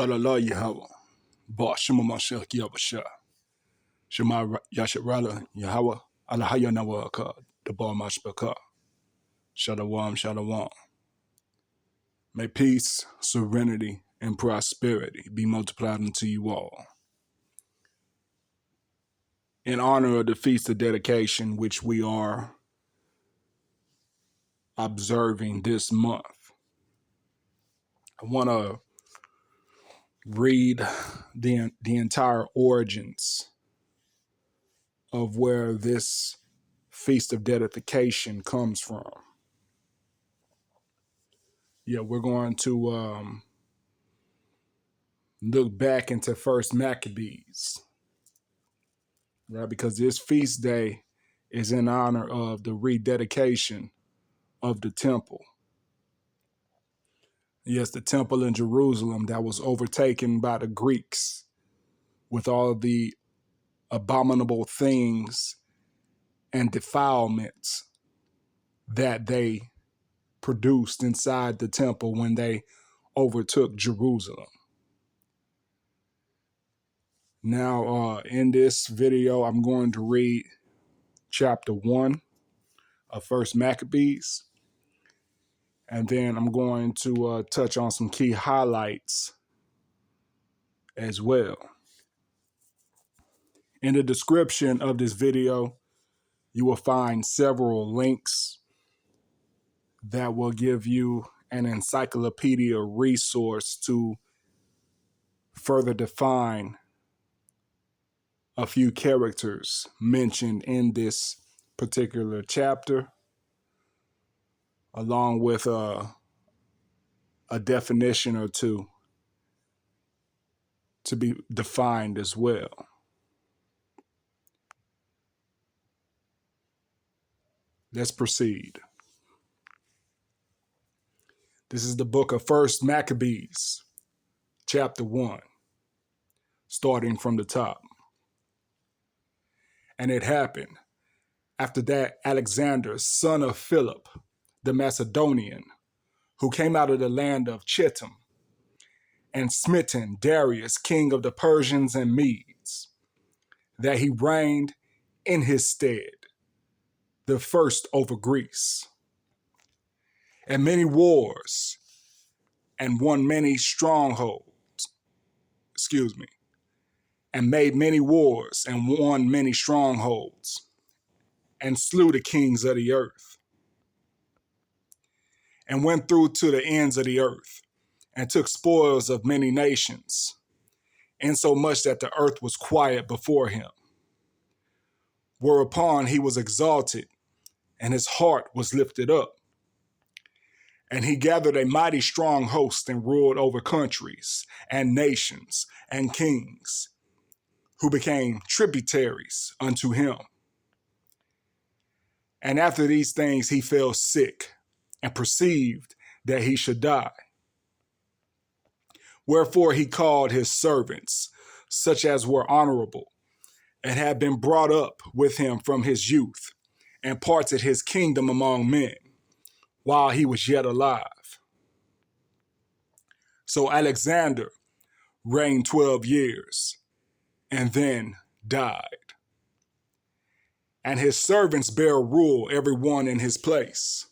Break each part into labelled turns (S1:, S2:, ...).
S1: God Allah Yahweh, Ba Shema Mashiach Yahweh, Shema Yasharala Yahweh, Alahaya Nawaka, the Ba Mashbaka, Shalom, Shalom. May peace, serenity, and prosperity be multiplied unto you all. In honor of the Feast of Dedication, which we are observing this month, I want to read the entire origins of where this Feast of Dedication comes from. Yeah, we're going to look back into First Maccabees, right? Because this feast day is in honor of the rededication of the temple. Yes, the temple in Jerusalem that was overtaken by the Greeks with all of the abominable things and defilements that they produced inside the temple when they overtook Jerusalem. Now, in this video, I'm going to read chapter 1 of First Maccabees, and then I'm going to touch on some key highlights as well. In the description of this video, you will find several links that will give you an encyclopedia resource to further define a few characters mentioned in this particular chapter, along with a definition or two to be defined as well. Let's proceed. This is the book of First Maccabees, chapter 1, starting from the top. And it happened after that Alexander, son of Philip, the Macedonian, who came out of the land of Chittim, and smitten Darius, king of the Persians and Medes, that he reigned in his stead, the first over Greece, and many wars, and won many strongholds, and made many wars, and won many strongholds, and slew the kings of the earth, and went through to the ends of the earth, and took spoils of many nations, insomuch that the earth was quiet before him. Whereupon he was exalted, and his heart was lifted up. And he gathered a mighty strong host and ruled over countries and nations and kings, who became tributaries unto him. And after these things he fell sick, and perceived that he should die. Wherefore he called his servants, such as were honorable, and had been brought up with him from his youth, and parted his kingdom among men, while he was yet alive. So Alexander reigned 12 years, and then died. And his servants bare rule, every one in his place.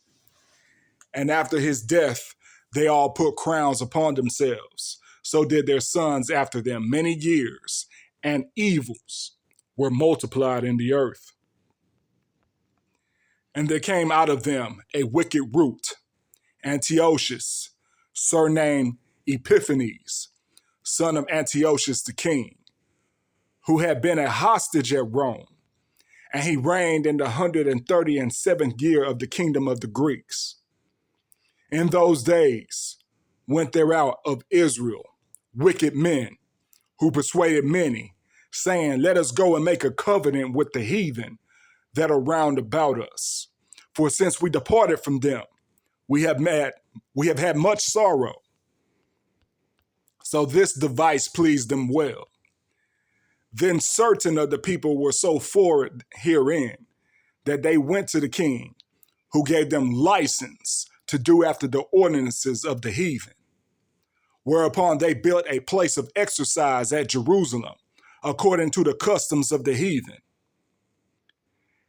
S1: And after his death, they all put crowns upon themselves. So did their sons after them many years, and evils were multiplied in the earth. And there came out of them a wicked root, Antiochius, surnamed Epiphanes, son of Antiochus the king, who had been a hostage at Rome, and he reigned in the 137th year of the kingdom of the Greeks. In those days went there out of Israel wicked men, who persuaded many, saying, Let us go and make a covenant with the heathen that are round about us. For since we departed from them, we have had much sorrow. So this device pleased them well. Then certain of the people were so forward herein that they went to the king, who gave them license to do after the ordinances of the heathen. whereupon they built a place of exercise at Jerusalem, according to the customs of the heathen,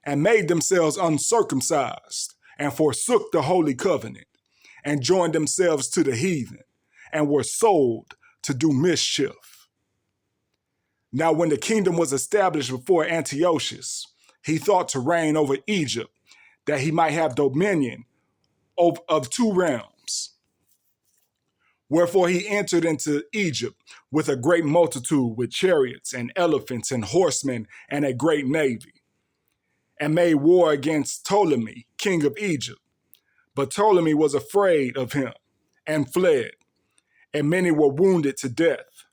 S1: and made themselves uncircumcised, and forsook the holy covenant, and joined themselves to the heathen, and were sold to do mischief. Now when the kingdom was established before Antiochus, he thought to reign over Egypt, that he might have dominion of two realms. Wherefore he entered into Egypt with a great multitude, with chariots and elephants and horsemen and a great navy, and made war against Ptolemy, king of Egypt. But Ptolemy was afraid of him and fled, and many were wounded to death.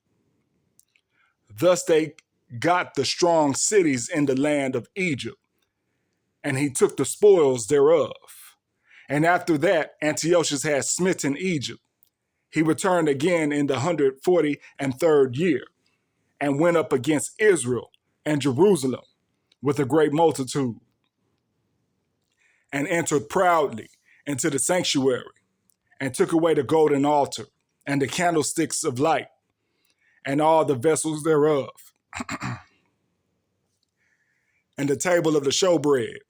S1: Thus they got the strong cities in the land of Egypt, and he took the spoils thereof. And after that, Antiochus had smitten Egypt. He returned again in the 143rd year, and went up against Israel and Jerusalem with a great multitude, and entered proudly into the sanctuary, and took away the golden altar, and the candlesticks of light, and all the vessels thereof, and the table of the showbread,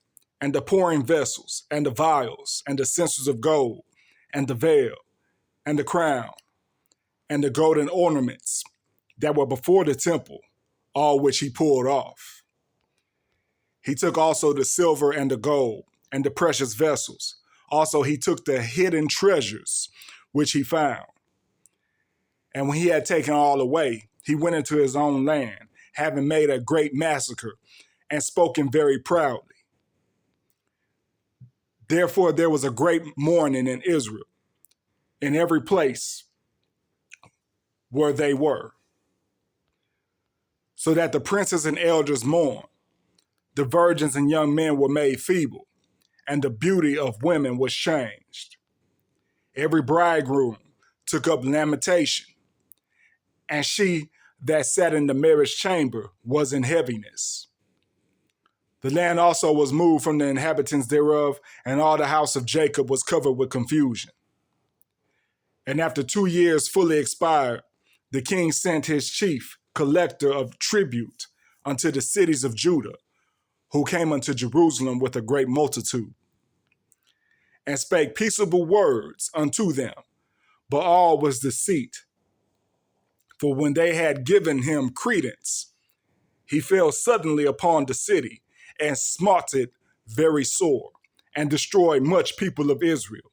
S1: and the pouring vessels, and the vials, and the censers of gold, and the veil, and the crown, and the golden ornaments that were before the temple, all which he pulled off. He took also the silver and the gold, and the precious vessels. Also he took the hidden treasures which he found. And when he had taken all away, he went into his own land, having made a great massacre, and spoken very proudly. Therefore there was a great mourning in Israel, in every place where they were, so that the princes and elders mourned. The virgins and young men were made feeble, and the beauty of women was changed. Every bridegroom took up lamentation, and she that sat in the marriage chamber was in heaviness. The land also was moved from the inhabitants thereof, and all the house of Jacob was covered with confusion. And after 2 years fully expired, the king sent his chief collector of tribute unto the cities of Judah, who came unto Jerusalem with a great multitude, and spake peaceable words unto them, but all was deceit. For when they had given him credence, he fell suddenly upon the city, and smote it very sore, and destroyed much people of Israel.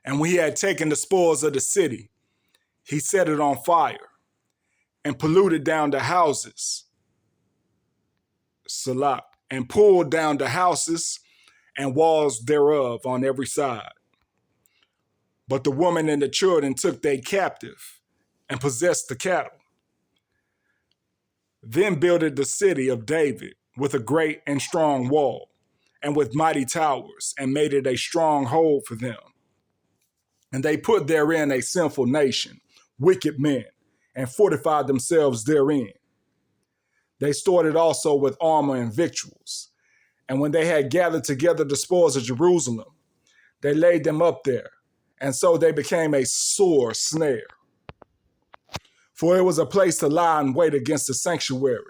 S1: And when he had taken the spoils of the city, he set it on fire, and polluted down the houses, Salah, and pulled down the houses and walls thereof on every side. But the woman and the children took they captive, and possessed the cattle. Then builded the city of David with a great and strong wall, and with mighty towers, and made it a strong hold for them. And they put therein a sinful nation, wicked men, and fortified themselves therein. They stored it also with armor and victuals. And when they had gathered together the spoils of Jerusalem, they laid them up there, and so they became a sore snare. For it was a place to lie in wait against the sanctuary,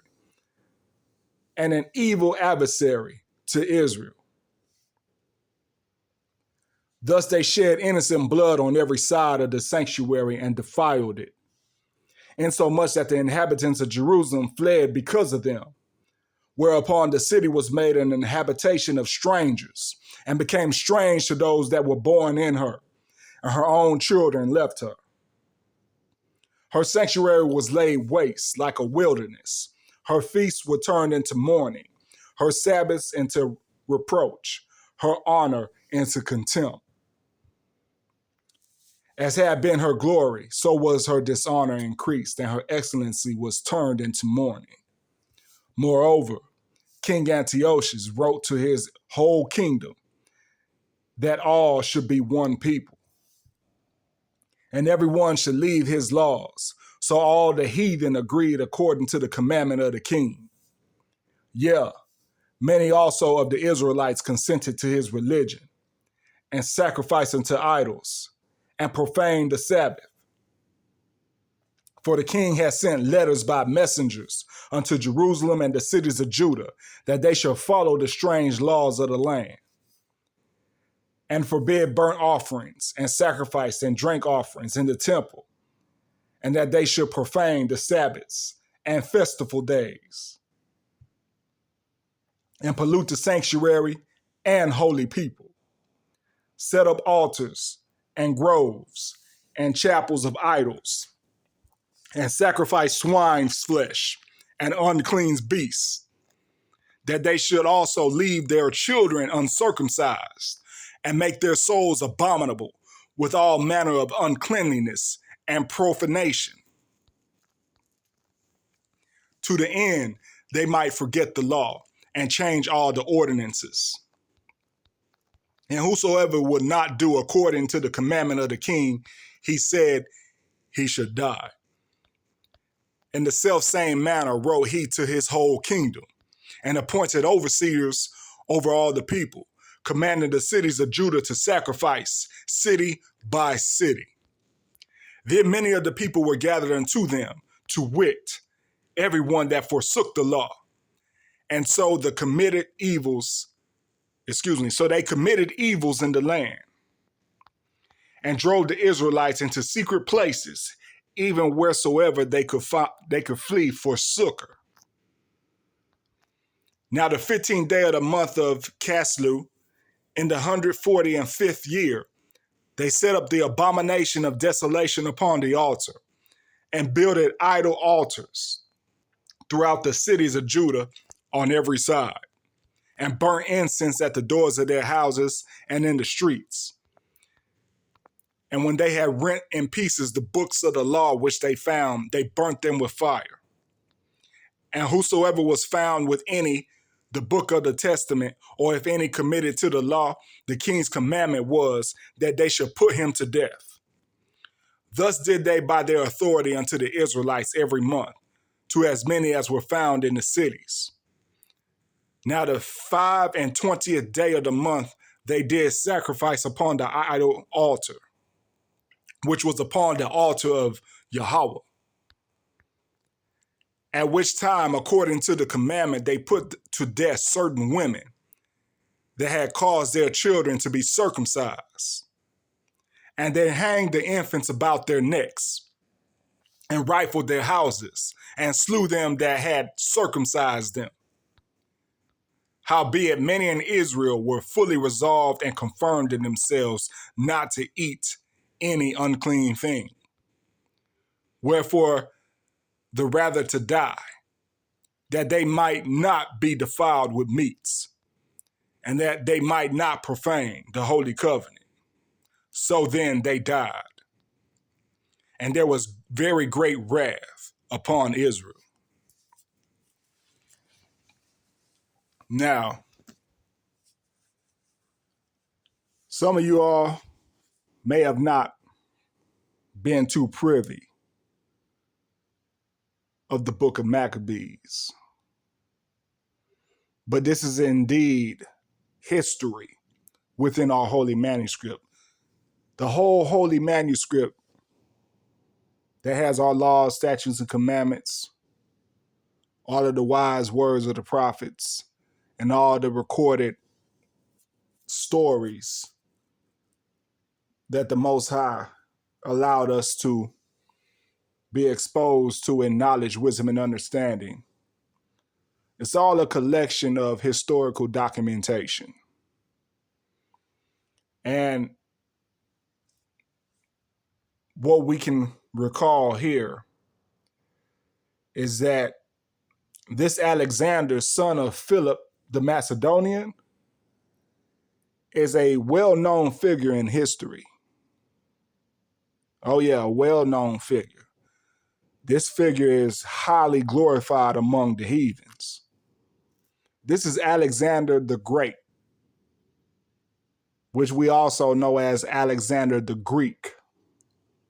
S1: and an evil adversary to Israel. Thus they shed innocent blood on every side of the sanctuary and defiled it, insomuch that the inhabitants of Jerusalem fled because of them. Whereupon the city was made an habitation of strangers, and became strange to those that were born in her, and her own children left her. Her sanctuary was laid waste like a wilderness. Her feasts were turned into mourning, her Sabbaths into reproach, her honor into contempt. As had been her glory, so was her dishonor increased, and her excellency was turned into mourning. Moreover, King Antiochus wrote to his whole kingdom that all should be one people, and everyone should leave his laws. So all the heathen agreed according to the commandment of the king. Yeah, many also of the Israelites consented to his religion, and sacrificed unto idols, and profaned the Sabbath. For the king has sent letters by messengers unto Jerusalem and the cities of Judah, that they shall follow the strange laws of the land, and forbid burnt offerings and sacrifice and drink offerings in the temple, and that they should profane the Sabbaths and festival days, and pollute the sanctuary and holy people, set up altars and groves and chapels of idols, and sacrifice swine's flesh and unclean beasts, that they should also leave their children uncircumcised, and make their souls abominable with all manner of uncleanliness and profanation, to the end they might forget the law and change all the ordinances. And whosoever would not do according to the commandment of the king, he said he should die. In the selfsame manner wrote he to his whole kingdom, and appointed overseers over all the people, commanding the cities of Judah to sacrifice city by city. Then many of the people were gathered unto them, to wit, everyone that forsook the law. And so they committed evils in the land, and drove the Israelites into secret places, even wheresoever they could flee for succor. Now the 15th day of the month of Caslu, in the 145th year, they set up the abomination of desolation upon the altar, and builded idol altars throughout the cities of Judah on every side, and burnt incense at the doors of their houses and in the streets. And when they had rent in pieces the books of the law which they found, they burnt them with fire. And whosoever was found with any the book of the testament, or if any committed to the law, the king's commandment was that they should put him to death. Thus did they by their authority unto the Israelites every month, to as many as were found in the cities. Now the 25th day of the month they did sacrifice upon the idol altar, which was upon the altar of Yahweh. At which time, according to the commandment, they put to death certain women that had caused their children to be circumcised. And they hanged the infants about their necks, and rifled their houses, and slew them that had circumcised them. Howbeit many in Israel were fully resolved and confirmed in themselves not to eat any unclean thing. Wherefore, the rather to die, that they might not be defiled with meats, and that they might not profane the holy covenant. So then they died. And there was very great wrath upon Israel. Now, some of you all may have not been too privy of the book of Maccabees, but this is indeed history within our holy manuscript. The whole holy manuscript that has our laws, statutes, and commandments, all of the wise words of the prophets, and all the recorded stories that the Most High allowed us to be exposed to in knowledge, wisdom, and understanding. It's all a collection of historical documentation. And what we can recall here is that this Alexander, son of Philip the Macedonian, is a well-known figure in history. Oh yeah, a well-known figure. This figure is highly glorified among the heathens. This is Alexander the Great, which we also know as Alexander the Greek.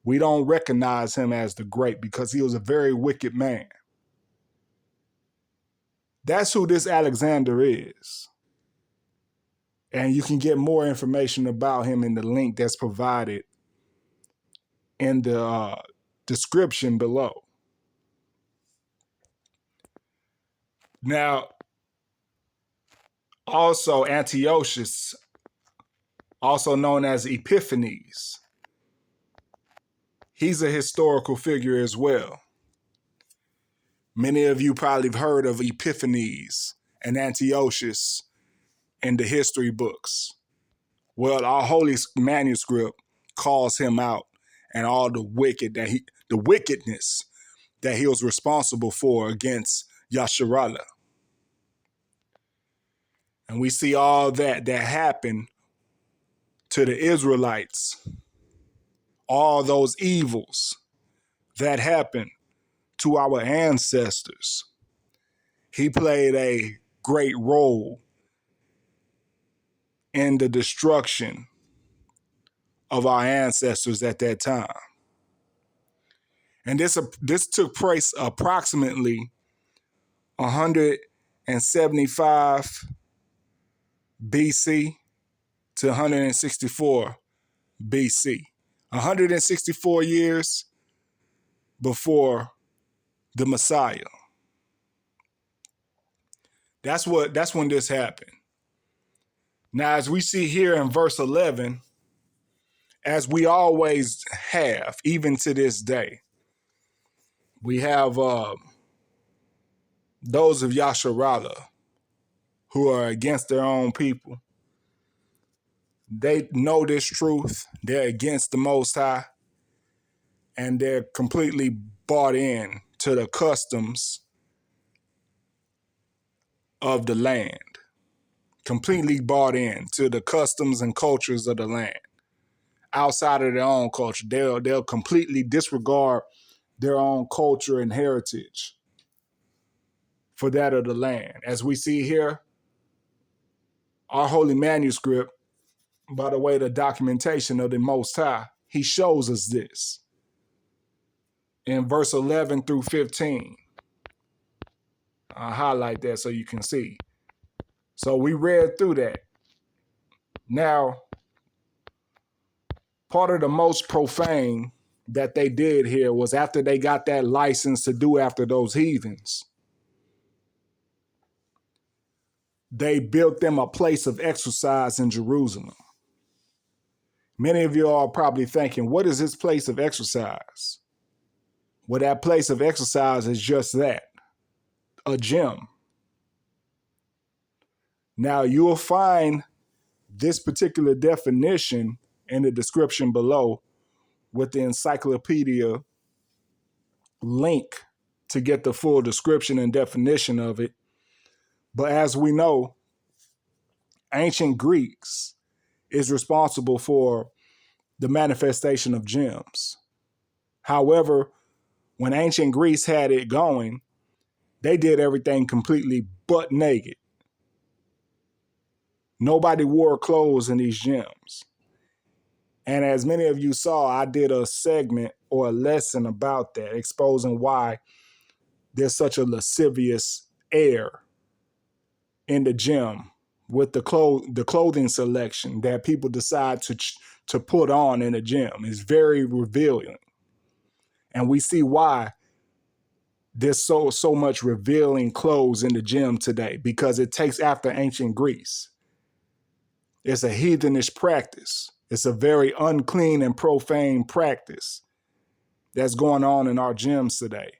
S1: We don't recognize him as the Great because he was a very wicked man. That's who this Alexander is. And you can get more information about him in the link that's provided in the description below. Now, also Antiochus, also known as Epiphanes, he's a historical figure as well. Many of you probably have heard of Epiphanes and Antiochus in the history books. Well, our holy manuscript calls him out and all the wickedness that he was responsible for against Yasharallah. And we see all that happened to the Israelites, all those evils that happened to our ancestors. He played a great role in the destruction of our ancestors at that time. And this took place approximately 175 BC to 164 BC. 164 years before the Messiah. That's when this happened. Now, as we see here in verse 11, as we always have, even to this day, we have those of Yasharallah who are against their own people. They know this truth. They're against the Most High. And they're completely bought in to the customs of the land. Completely bought in to the customs and cultures of the land. Outside of their own culture, they'll completely disregard their own culture and heritage for that of the land. As we see here, our holy manuscript, by the way, the documentation of the Most High, he shows us this. In verse 11 through 15. I'll highlight that so you can see. So we read through that. Now, part of the most profane that they did here was after they got that license to do after those heathens, they built them a place of exercise in Jerusalem. Many of you are probably thinking, what is this place of exercise? Well, that place of exercise is just that, a gym. Now, you will find this particular definition in the description below with the encyclopedia link to get the full description and definition of it. But as we know, ancient Greeks is responsible for the manifestation of gems. However, when ancient Greece had it going, they did everything completely butt naked. Nobody wore clothes in these gyms. And as many of you saw, I did a segment or a lesson about that, exposing why there's such a lascivious air in the gym with the clothing selection that people decide to put on in the gym. It's very revealing. And we see why there's so much revealing clothes in the gym today, because it takes after ancient Greece. It's a heathenish practice. It's a very unclean and profane practice that's going on in our gyms today.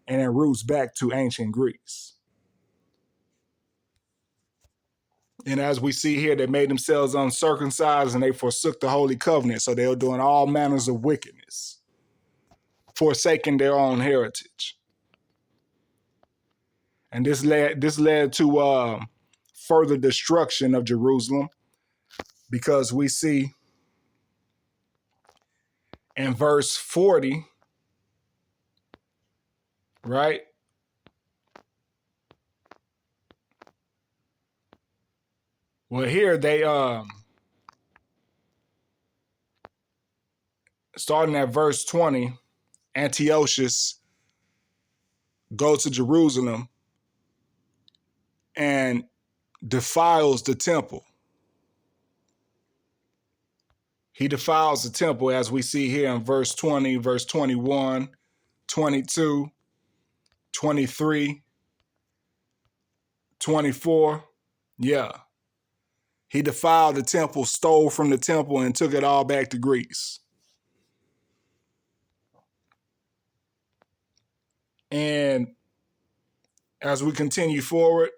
S1: And it roots back to ancient Greece. And as we see here, they made themselves uncircumcised and they forsook the holy covenant. So they were doing all manners of wickedness, forsaking their own heritage. And this led to further destruction of Jerusalem, because we see in verse 40, right? Well, here they starting at verse 20, Antiochus goes to Jerusalem and defiles the temple. He defiles the temple, as we see here in verse 20, verse 21, 22, 23, 24. Yeah. He defiled the temple, stole from the temple, and took it all back to Greece. And as we continue forward,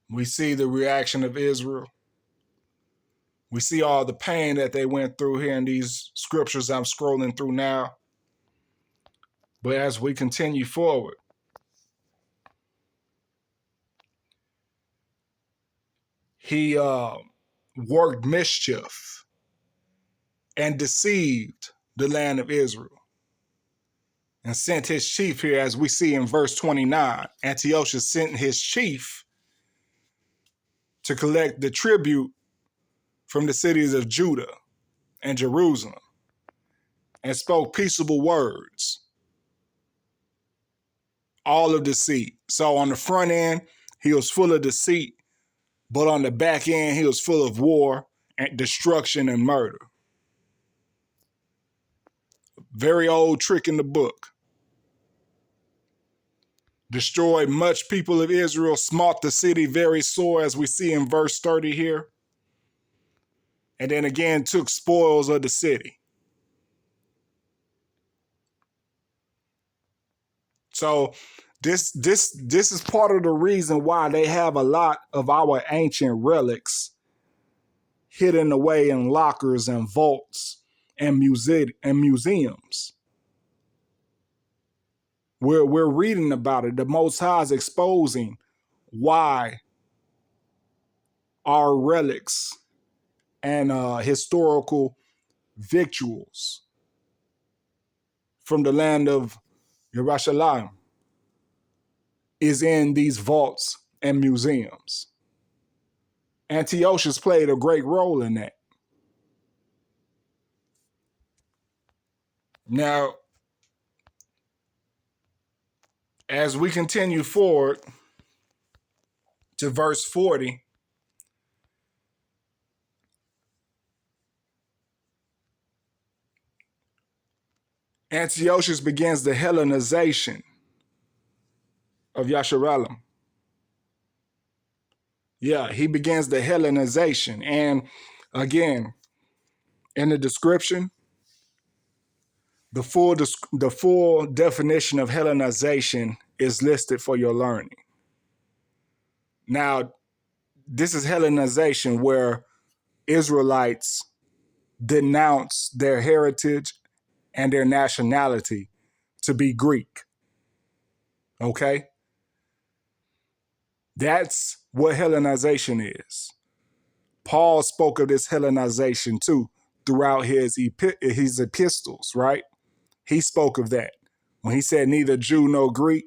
S1: we see the reaction of Israel. We see all the pain that they went through here in these scriptures I'm scrolling through now. But as we continue forward, he worked mischief and deceived the land of Israel and sent his chief here, as we see in verse 29. Antiochus sent his chief to collect the tribute from the cities of Judah and Jerusalem and spoke peaceable words, all of deceit. So on the front end, he was full of deceit, but on the back end, he was full of war and destruction and murder. Very old trick in the book. Destroyed much people of Israel, smote the city very sore, as we see in verse 30 here. And then again took spoils of the city. So this is part of the reason why they have a lot of our ancient relics hidden away in lockers and vaults and museums. We're reading about it. The Most High is exposing why our relics and historical victuals from the land of Yerushalayim is in these vaults and museums. Antiochus played a great role in that. Now, as we continue forward to verse 40, Antiochus begins the Hellenization of Yasharalem. Yeah, he begins the Hellenization. And again, in the description, the full definition of Hellenization is listed for your learning. Now, this is Hellenization, where Israelites denounce their heritage and their nationality to be Greek. Okay? That's what Hellenization is. Paul spoke of this Hellenization too throughout his epistles, right? He spoke of that. When he said neither Jew nor Greek,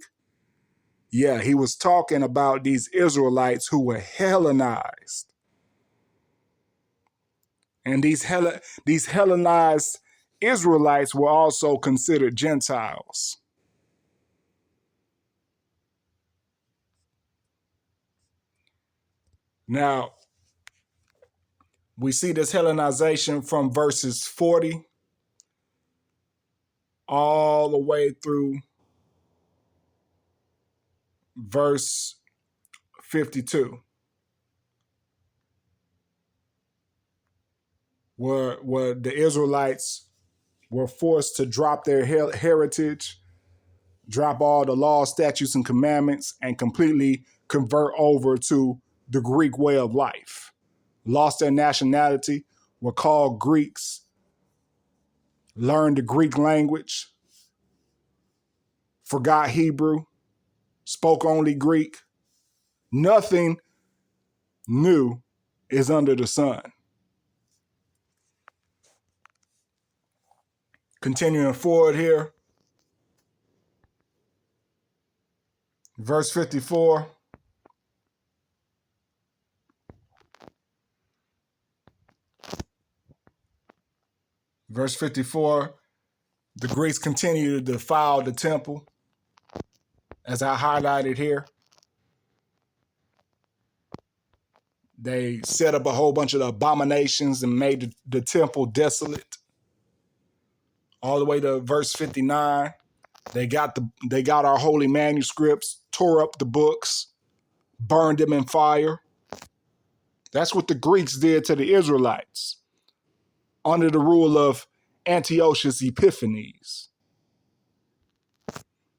S1: yeah, he was talking about these Israelites who were Hellenized. And these Hellenized Israelites were also considered Gentiles. Now, we see this Hellenization from verses 40 all the way through verse 52, where the Israelites were forced to drop their heritage, drop all the laws, statutes, and commandments, and completely convert over to the Greek way of life. Lost their nationality, were called Greeks, learned the Greek language, forgot Hebrew, spoke only Greek. Nothing new is under the sun. Continuing forward here, verse 54. Verse 54, the Greeks continue to defile the temple, as I highlighted here. They set up a whole bunch of abominations and made the temple desolate. All the way to verse 59. They got our holy manuscripts, tore up the books, burned them in fire. That's what the Greeks did to the Israelites under the rule of Antiochius Epiphanes.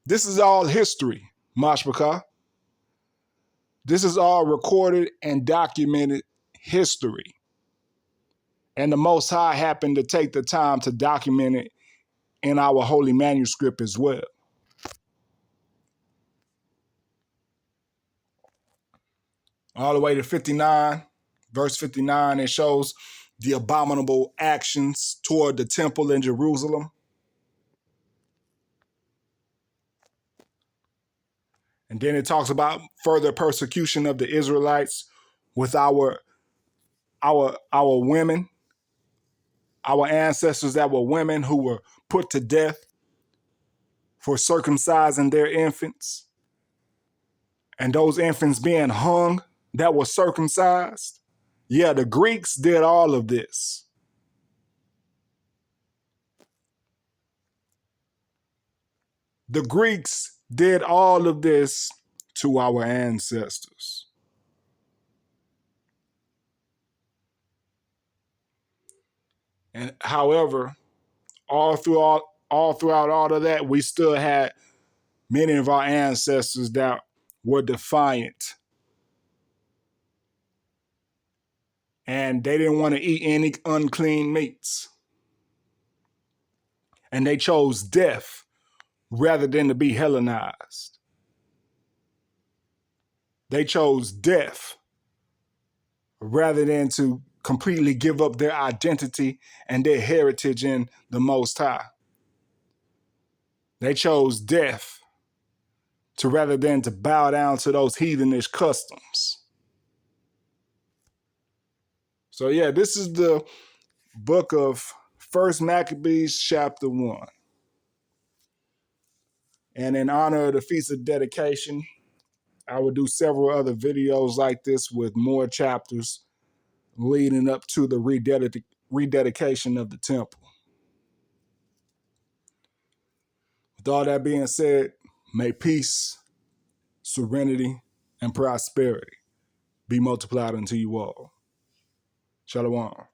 S1: This is all history, Mashbaka. This is all recorded and documented history. And the Most High happened to take the time to document it in our holy manuscript as well. All the way to 59, verse 59, it shows the abominable actions toward the temple in Jerusalem. And then it talks about further persecution of the Israelites with our women, our ancestors that were women who were put to death for circumcising their infants. And those infants being hung that were circumcised. Yeah, the Greeks did all of this. The Greeks did all of this to our ancestors. And however, all throughout all of that, we still had many of our ancestors that were defiant. And they didn't want to eat any unclean meats. And they chose death rather than to be Hellenized. They chose death rather than to completely give up their identity and their heritage in the Most High. They chose death rather than to bow down to those heathenish customs. So yeah, this is the book of 1 Maccabees chapter 1. And in honor of the Feast of Dedication, I will do several other videos like this with more chapters leading up to the rededication of the temple. With all that being said, may peace, serenity, and prosperity be multiplied unto you all. Shalom.